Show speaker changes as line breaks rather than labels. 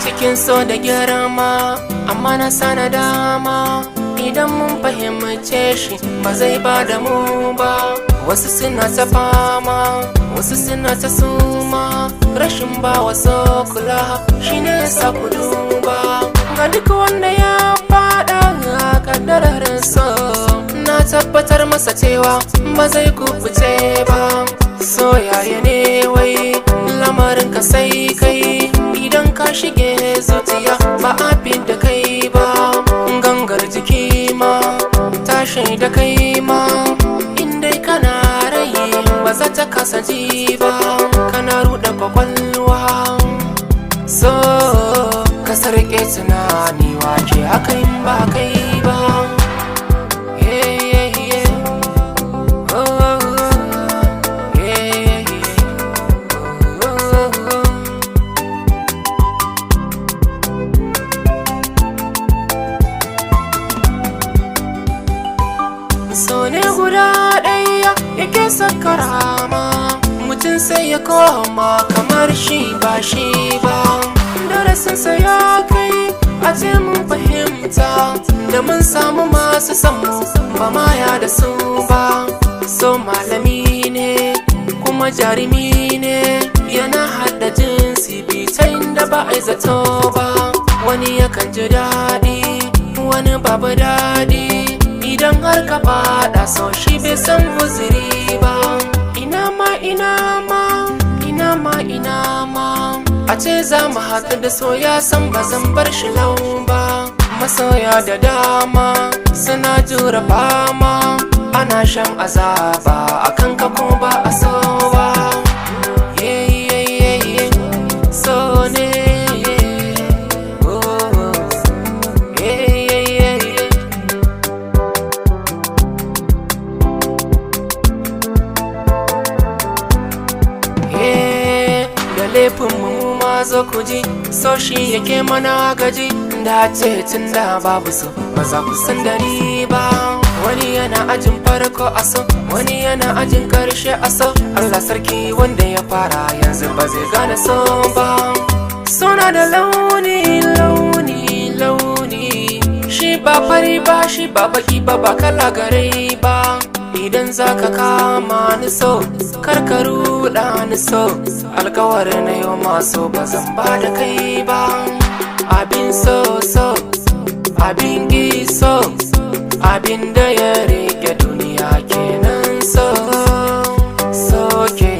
Cikin so da girma amma na sana dama, idan mun fahimce shi ba zai ba da mu ba. Wasu suna ta fama, wasu suna ta suma, rashin ba wasu kula shine yasa ku duba. Ga duk wanda ya fada a kaddarar so, na tabbatar masa cewa ba zai kubuce ba. So yaya ne wai lamarin ka sai kai, idan ka shige zuciya ba a da kai ba. Gangar jiki ma ta shaida kai ma, indai kana raye ba za ta kasa ji ba. Kana ruɗa kwakwalwa, so ka sarƙe tunani wake haka in ba kai ba. So ne guda ɗaya yake saka rama, mutum sai ya koma kamar shi ba shi ba. Darasinsa ya kai a ce mun fahimta, da mun samu masu samu ba maya da su ba. So malami ne kuma jarumi ne, yana hada jinsi bitain da ba a zato ba. Wani yakan ji daɗi, wani babu daɗi, idan har ka fada so shi bai san uzuri ba. Ina ma a ce za mu haɗu da so, ya san ba zan bar shi lau ba. Masoya da dama suna jura fama, ana shan azaba akan ka ko ba a so ba. So ne laifin mu ma zo ku ji, so shi yake mana gaji. Da ce tun da babu so ba za ku san dari ba. Wani yana ajin farko a so, wani yana ajin karshe a so. Allah sarki wanda ya fara yanzu ba zai gane so ba. Suna da launi launi launi, shi ba fari ba shi ba baki ba ba kala gare ba. Idan zaka kama ni so, karka ruɗa ni so, alkawarin na yau maso ba zan ba da kai ba. Abin so, abin gi so, abin da ya rike duniya kenan so ke